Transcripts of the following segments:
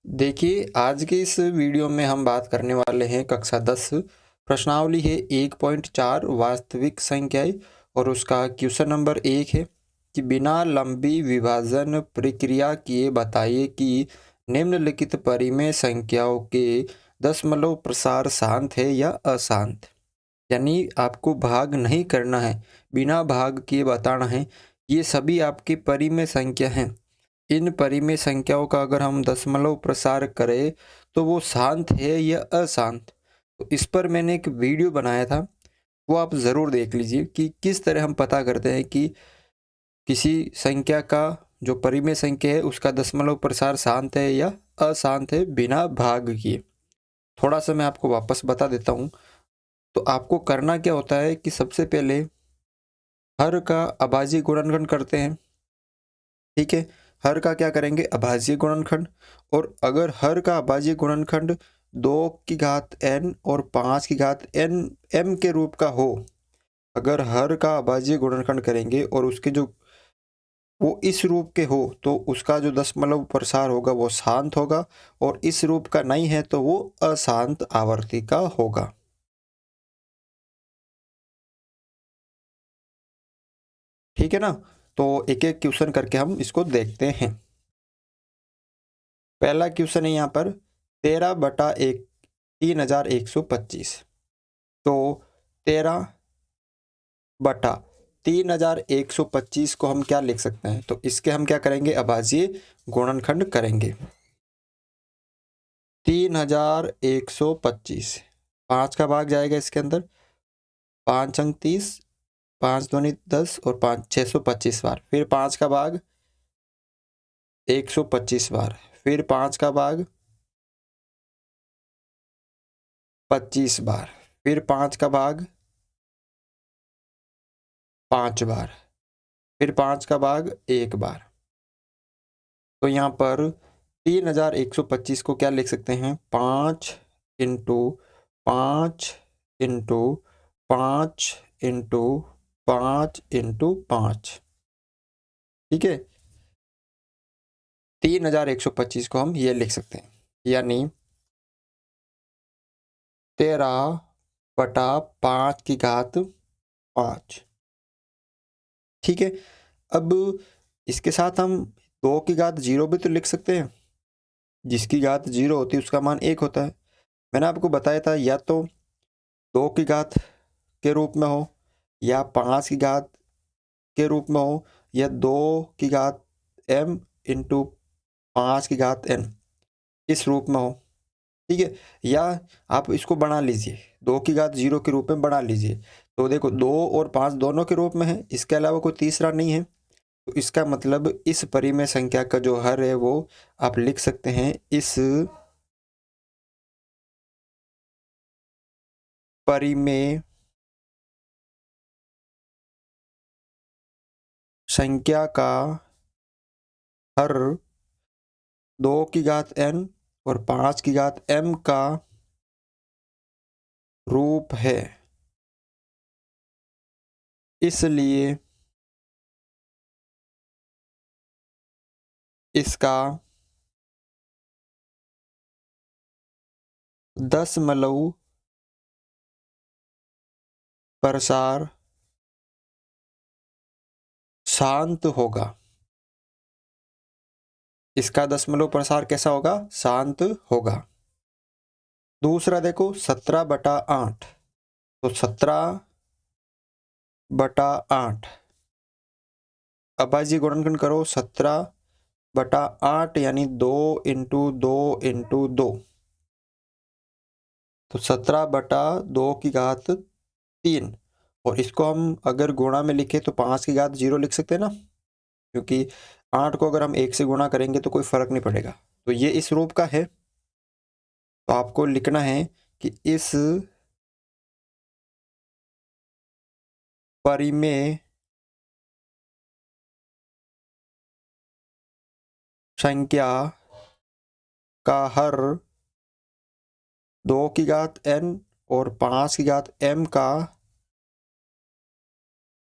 देखिए, आज के इस वीडियो में हम बात करने वाले हैं कक्षा 10 प्रश्नावली है 1.4 वास्तविक संख्याएं और उसका क्वेश्चन नंबर 1 है कि बिना लंबी विभाजन प्रक्रिया किए बताइए कि निम्नलिखित परिमेय संख्याओं के दशमलव प्रसार शांत है या अशांत। यानी आपको भाग नहीं करना है, बिना भाग किए बताना है। ये सभी आपकी परिमेय संख्या हैं। इन परिमेय संख्याओं का अगर हम दशमलव प्रसार करें तो वो शांत है या अशांत। तो इस पर मैंने एक वीडियो बनाया था, वो आप ज़रूर देख लीजिए कि किस तरह हम पता करते हैं कि किसी संख्या का जो परिमेय संख्या है उसका दशमलव प्रसार शांत है या अशांत है बिना भाग किए। थोड़ा सा मैं आपको वापस बता देता हूँ। तो आपको करना क्या होता है कि सबसे पहले हर का अभाज्य गुणनखंड करते हैं। ठीक है, हर का क्या करेंगे, अभाज्य गुणनखंड। और अगर हर का अभाज्य गुणनखंड 2 की घात n और 5 की घात n m के रूप का हो, अगर हर का अभाज्य गुणनखंड करेंगे और उसके जो वो इस रूप के हो तो उसका जो दशमलव प्रसार होगा वो शांत होगा, और इस रूप का नहीं है तो वो अशांत आवर्ती का होगा। ठीक है ना। तो एक एक क्वेश्चन करके हम इसको देखते हैं। पहला क्वेश्चन है यहाँ पर 13/1 3125। तो 13/3125 को हम क्या लिख सकते हैं, तो इसके हम क्या करेंगे, अभाज्य गुणनखंड करेंगे। 3125 5 का भाग जाएगा इसके अंदर, 5 अंक 30, 5 दूनी 10 और 5 625 बार, फिर 5 का भाग 125 बार, फिर 5 का भाग 25 बार, फिर 5 का भाग 5 बार, फिर 5 का भाग 1 बार। तो यहाँ पर 3125 को क्या लिख सकते हैं, 5 इंटू 5 इंटू 5 इंटू 5 इंटू 5। ठीक है, 3125 को हम ये लिख सकते हैं, यानी 13/5 की घात 5। ठीक है, अब इसके साथ हम 2 की घात 0 भी तो लिख सकते हैं। जिसकी घात 0 होती है उसका मान 1 होता है। मैंने आपको बताया था या तो 2 की घात के रूप में हो, या 5 की घात के रूप में हो, या 2 की घात m इंटू 5 की घात n इस रूप में हो। ठीक है, या आप इसको बना लीजिए, 2 की घात 0 के रूप में बना लीजिए। तो देखो 2 और 5 दोनों के रूप में है, इसके अलावा कोई तीसरा नहीं है। तो इसका मतलब इस परिमेय संख्या का जो हर है वो आप लिख सकते हैं, इस परिमेय संख्या का हर 2 की घात n और 5 की घात m का रूप है। इसलिए इसका दशमलव प्रसार शांत होगा। इसका दशमलव प्रसार कैसा होगा, शांत होगा। दूसरा देखो 17/8। तो 17/8 अभाज्य गुणनखंड करो, 17/8 यानी 2 इंटू 2 इंटू 2। तो 17/2 की घात 3। और इसको हम अगर गुणा में लिखे तो 5 की घात 0 लिख सकते हैं ना, क्योंकि 8 को अगर हम 1 से गुणा करेंगे तो कोई फर्क नहीं पड़ेगा। तो ये इस रूप का है। तो आपको लिखना है कि इस परिमेय संख्या का हर 2 की घात n और 5 की घात m का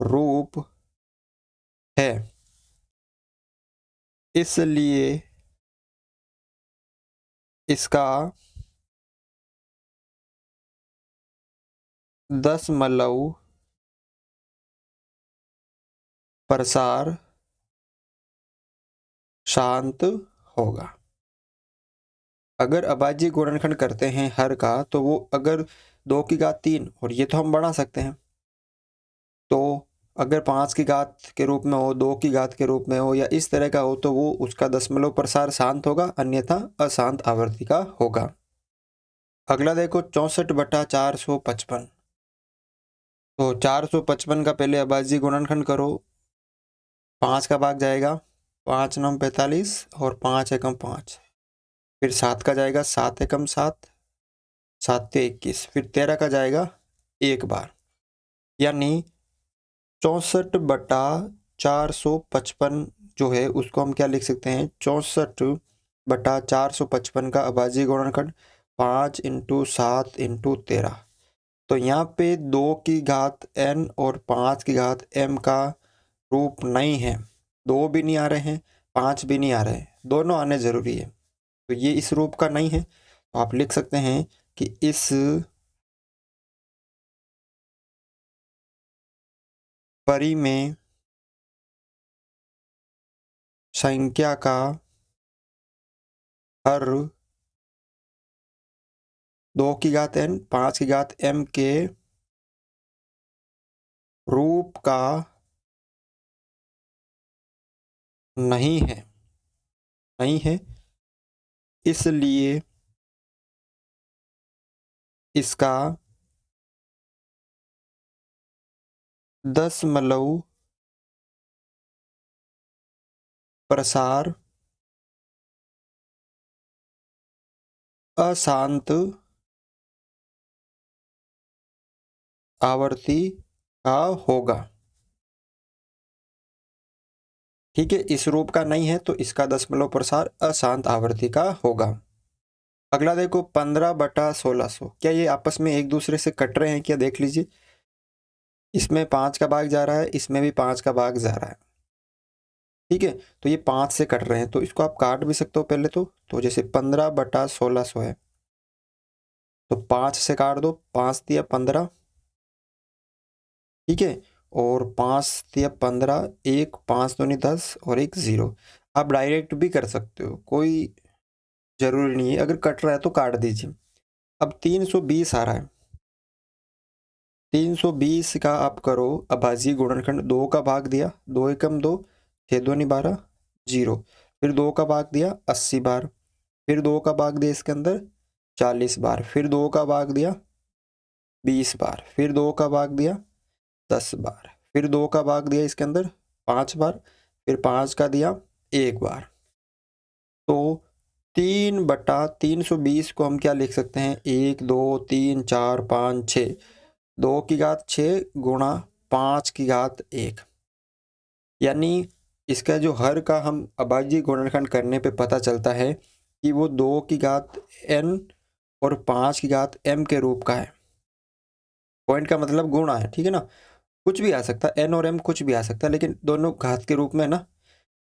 रूप है। इसलिए इसका 10 प्रसार शांत होगा। अगर अभाज्य गुणनखंड करते हैं हर का, तो वो अगर 2 की घात 3, और ये तो हम बढ़ा सकते हैं, तो अगर 5 की घात के रूप में हो, 2 की घात के रूप में हो, या इस तरह का हो, तो वो उसका दशमलव प्रसार शांत होगा, अन्यथा अशांत आवर्ती का होगा। अगला देखो 64/455। तो 455 का पहले अभाज्य गुणनखंड करो, 5 का भाग जाएगा, 5 9 45 और 5 एकम 5, फिर 7 का जाएगा, 7 एकम 7, 7 ते 21, फिर 13 का जाएगा एक बार, यानी 64/455 जो है उसको हम क्या लिख सकते हैं, 64/455 का अभाज्य गुणनखंड 5 × 7 × 13। तो यहाँ पे 2 की घात n और 5 की घात m का रूप नहीं है, 2 भी नहीं आ रहे हैं, 5 भी नहीं आ रहे हैं, दोनों आने जरूरी है। तो ये इस रूप का नहीं है, तो आप लिख सकते हैं कि इस परिमेय संख्या का हर 2 की घात n 5 की घात m के रूप का नहीं है, नहीं है, इसलिए इसका दशमलव प्रसार अशांत आवर्ती का होगा। ठीक है, इस रूप का नहीं है, तो इसका दशमलव प्रसार अशांत आवर्ती का होगा। अगला देखो 15/1600। क्या ये आपस में एक दूसरे से कट रहे हैं क्या, देख लीजिए। इसमें 5 का भाग जा रहा है, इसमें भी 5 का भाग जा रहा है। ठीक है, तो ये 5 से कट रहे हैं, तो इसको आप काट भी सकते हो पहले तो जैसे 15/1600 है, तो 5 से काट दो, 5 दिया 15। ठीक है, और 5 दिया 15, एक 5 दूनी 10 और एक 0। आप डायरेक्ट भी कर सकते हो, कोई जरूरी नहीं है, अगर कट रहा है तो काट दीजिए। अब 320 आ रहा है, 320 का आप करो अभाज्य गुणनखंड, 2 का भाग दिया, 2 एकम 2, 6 दूनी 12, 0, फिर 2 का भाग दिया 80 बार, फिर 2 का भाग दिया इसके अंदर 40 बार, फिर 2 का भाग दिया 20 बार, फिर 2 का भाग दिया 10 बार, फिर 2 का भाग दिया इसके अंदर 5 बार, फिर 5 का दिया 1 बार। तो 3/320 को हम क्या लिख सकते हैं, 1 2 3 4 5 6, 2 की घात 6 गुणा 5 की घात 1, यानी इसका जो हर का हम अभाज्य गुणनखंड करने पे पता चलता है कि वो 2 की घात n और 5 की घात m के रूप का है। पॉइंट का मतलब गुणा है, ठीक है ना, कुछ भी आ सकता है, n और m कुछ भी आ सकता है, लेकिन दोनों घात के रूप में ना,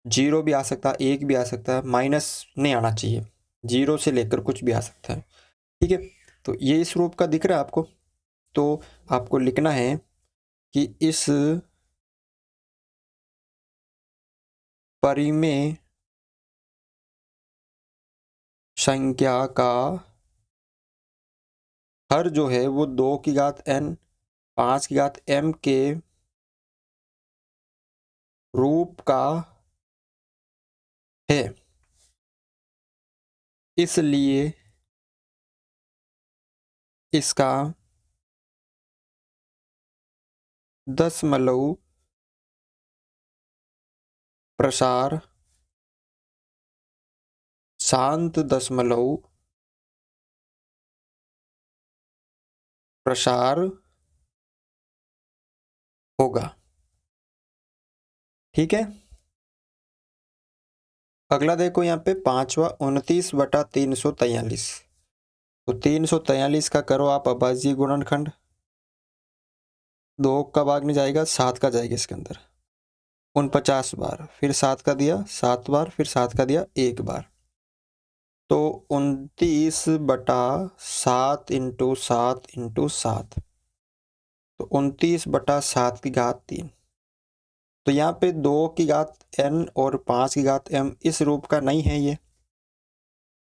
0 भी आ सकता है, 1 भी आ सकता है, माइनस नहीं आना चाहिए, 0 से लेकर कुछ भी आ सकता है। ठीक है, तो ये इस रूप का दिख रहा है आपको, तो आपको लिखना है कि इस परिमेय संख्या का हर जो है वो 2 की घात n 5 की घात m के रूप का है, इसलिए इसका दशमलव प्रसार शांत दशमलव प्रसार होगा। ठीक है, अगला देखो यहाँ पे 5वां 29/343। तो 343 का करो आप अभाज्य गुणनखंड, 2 का भाग नहीं जाएगा, 7 का जाएगा इसके अंदर 49 बार, फिर 7 का दिया 7 बार, फिर 7 का दिया 1 बार, तो 29/7 इंटू 7 तो 29/7 की घात 3। तो यहाँ पे 2 की घात n और 5 की घात m इस रूप का नहीं है, ये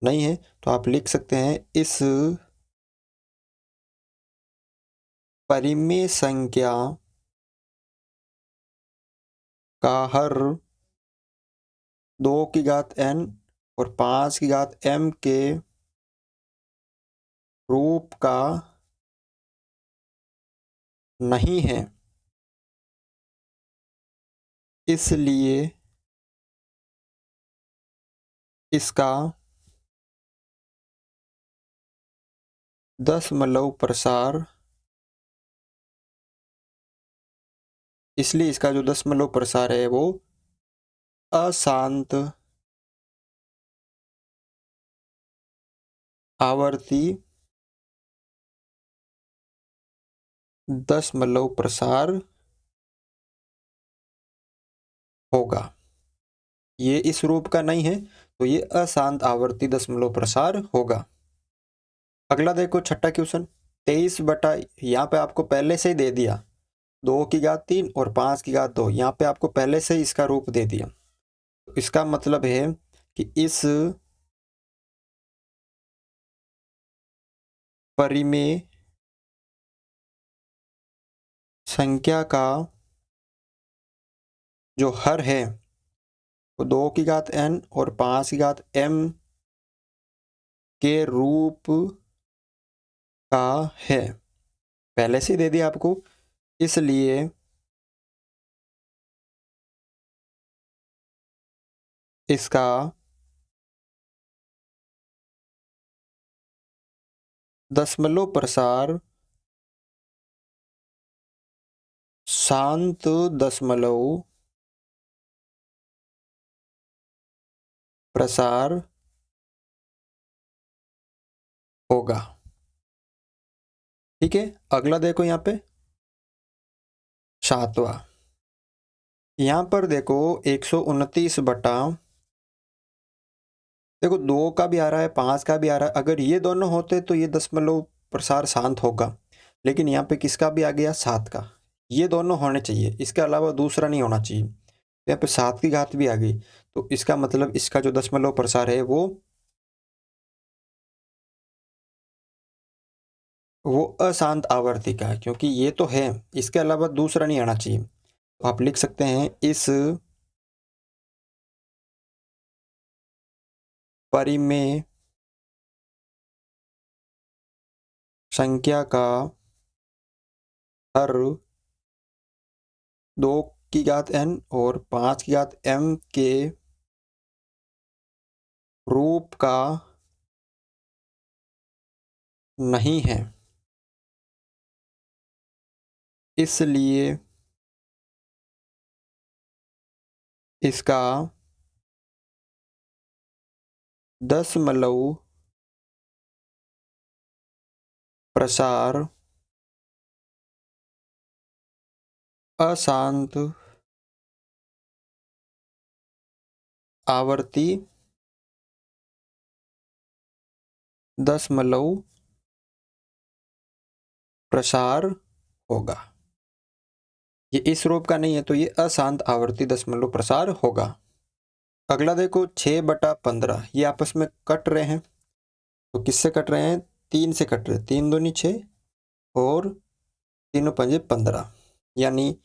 नहीं है, तो आप लिख सकते हैं इस परिमेय संख्या का हर 2 की घात n और 5 की घात m के रूप का नहीं है, इसलिए इसका दशमलव प्रसार इसलिए इसका जो दशमलव प्रसार है वो अशांत आवर्ती दशमलव प्रसार होगा। ये इस रूप का नहीं है, तो ये अशांत आवर्ती दशमलव प्रसार होगा। अगला देखो, छठा क्वेश्चन। 23 यहाँ पे आपको पहले से ही दे दिया 2 की घात 3 और 5 की घात 2, यहाँ पे आपको पहले से ही इसका रूप दे दिया। तो इसका मतलब है कि इस परिमेय संख्या का जो हर है वो 2 की घात n और 5 की घात m के रूप का है, पहले से दे दिया आपको, इसलिए इसका दशमलव प्रसार शांत दशमलव प्रसार होगा। ठीक है, अगला देखो यहाँ पे सातवां। यहाँ पर देखो 129 बटा, देखो 2 का भी आ रहा है 5 का भी आ रहा है, अगर ये दोनों होते तो ये दशमलव प्रसार शांत होगा, लेकिन यहाँ पे किसका भी आ गया 7 का, ये दोनों होने चाहिए, इसके अलावा दूसरा नहीं होना चाहिए। यहाँ पे 7 की घात भी आ गई, तो इसका मतलब इसका जो दशमलव प्रसार है वो अशांत आवर्ती का है, क्योंकि ये तो है, इसके अलावा दूसरा नहीं आना चाहिए। तो आप लिख सकते हैं इस परिमेय संख्या का हर 2 की घात n और 5 की घात m के रूप का नहीं है, इसलिए इसका दशमलव प्रसार अशांत आवर्ती दशमलव प्रसार होगा। ये इस रूप का नहीं है, तो ये अशांत आवर्ती दशमलव प्रसार होगा। अगला देखो 6/15, ये आपस में कट रहे हैं, तो किससे कट रहे हैं, 3 से कट रहे हैं, 3 दूनी 6 और 3 पंजे 15, यानी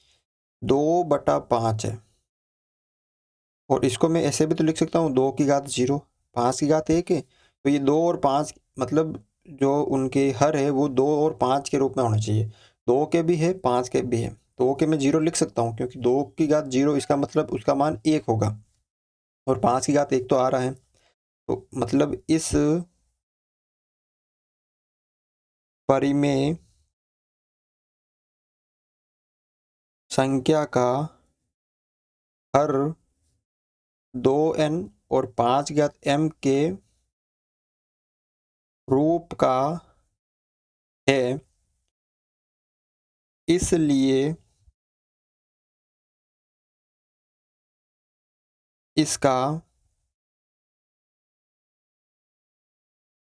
2/5 है। और इसको मैं ऐसे भी तो लिख सकता हूँ 2 की घात 0, 5 की घात 1 है, तो ये 2 और 5 मतलब जो उनके हर है वो 2 और 5 के रूप में होना चाहिए, 2 के भी है 5 के भी है, 2 के मैं 0 लिख सकता हूँ, क्योंकि 2 की घात 0 इसका मतलब उसका मान 1 होगा, और 5 की घात 1 तो आ रहा है, तो मतलब इस परिमेय संख्या का हर 2n और 5 की घात m के रूप का है, इसलिए इसका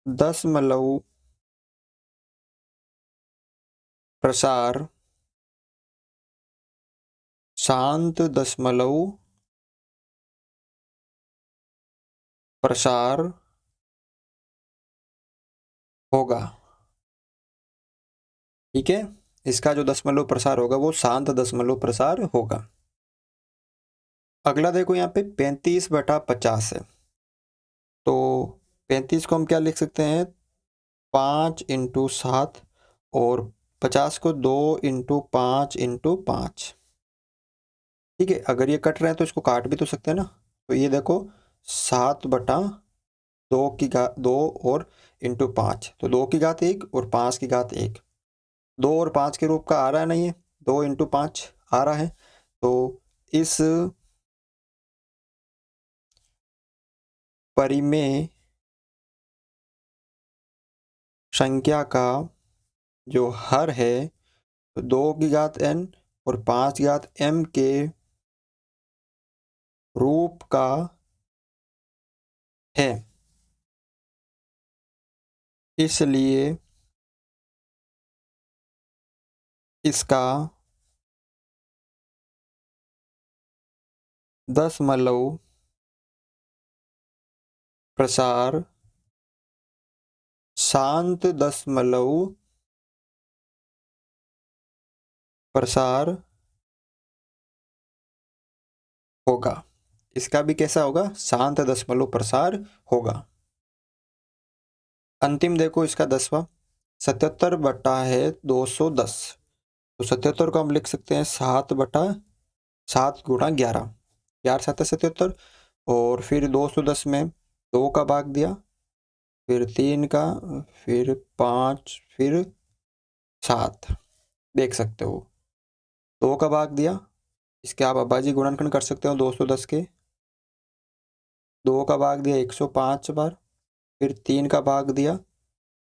दशमलव प्रसार शांत दशमलव प्रसार होगा। ठीक है, इसका जो दशमलव प्रसार होगा वो शांत दशमलव प्रसार होगा। अगला देखो यहाँ पे 35/50 है, तो 35 को हम क्या लिख सकते हैं, 5 × 7, और 50 को 2 × 5 × 5। ठीक है, अगर ये कट रहे हैं तो इसको काट भी तो सकते हैं ना। तो ये देखो 7/2 की घात 2 और इंटू 5, तो 2 की घात 1 और 5 की घात 1, 2 और 5 के रूप का आ रहा है, नहीं है 2 × 5 आ रहा है। तो इस परिमेय संख्या का जो हर है, तो 2 की घात n और 5 की घात m के रूप का है, इसलिए इसका दशमलव प्रसार शांत दशमलव प्रसार होगा। इसका भी कैसा होगा, शांत दशमलव प्रसार होगा। अंतिम देखो इसका 10वां, 77 है 210, तो 77 को हम लिख सकते हैं 7/7 × 11, 11 7 77, और फिर 210 में 2 का भाग दिया, फिर 3 का, फिर 5, फिर 7, देख सकते हो 2 का भाग दिया, इसके आप अभाज्य गुणनखंड कर सकते हो 210 के, 2 का भाग दिया 105 बार, फिर 3 का भाग दिया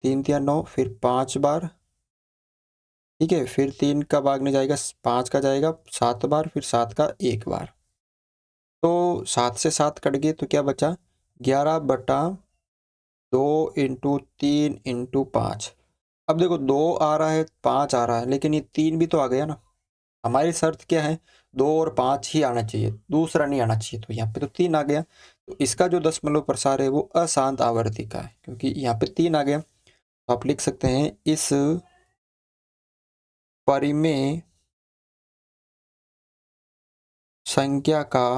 3 × 9, फिर 5 बार। ठीक है, फिर 3 का भागने जाएगा 5 का जाएगा 7 बार, फिर 7 का 1 बार, तो 7 से 7 कट गए, तो क्या बचा 11/2 × 3 × 5। अब देखो 2 आ रहा है 5 आ रहा है, लेकिन ये 3 भी तो आ गया ना। हमारी शर्त क्या है, 2 और 5 ही आना चाहिए, दूसरा नहीं आना चाहिए, तो यहाँ पे तो 3 आ गया। तो इसका जो दशमलव प्रसार है वो अशांत आवर्ती का है, क्योंकि यहाँ पे 3 आ गया। तो आप लिख सकते हैं इस परिमेय संख्या का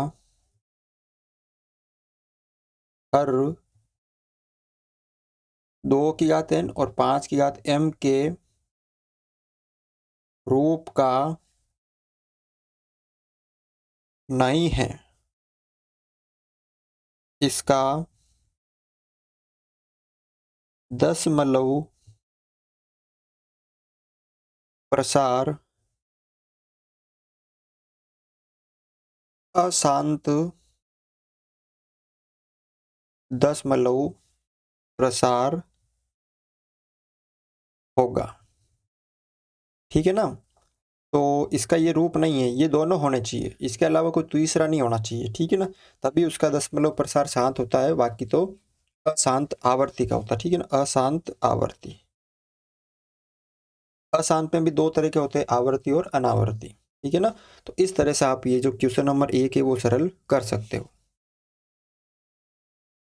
हर 2 की घात n और 5 की घात m के रूप का नहीं है, इसका दशमलव प्रसार अशांत दशमलव प्रसार होगा। ठीक है ना, तो इसका ये रूप नहीं है, ये दोनों होने चाहिए, इसके अलावा कोई तीसरा नहीं होना चाहिए। ठीक है ना, तभी उसका दशमलव प्रसार शांत होता है, बाकी तो अशांत आवर्ती का होता है। ठीक है ना, अशांत आवर्ती। अशांत में भी 2 तरह के होते हैं, आवर्ती और अनावर्ती। ठीक है ना, तो इस तरह से आप ये जो क्वेश्चन नंबर 1 है वो सरल कर सकते हो।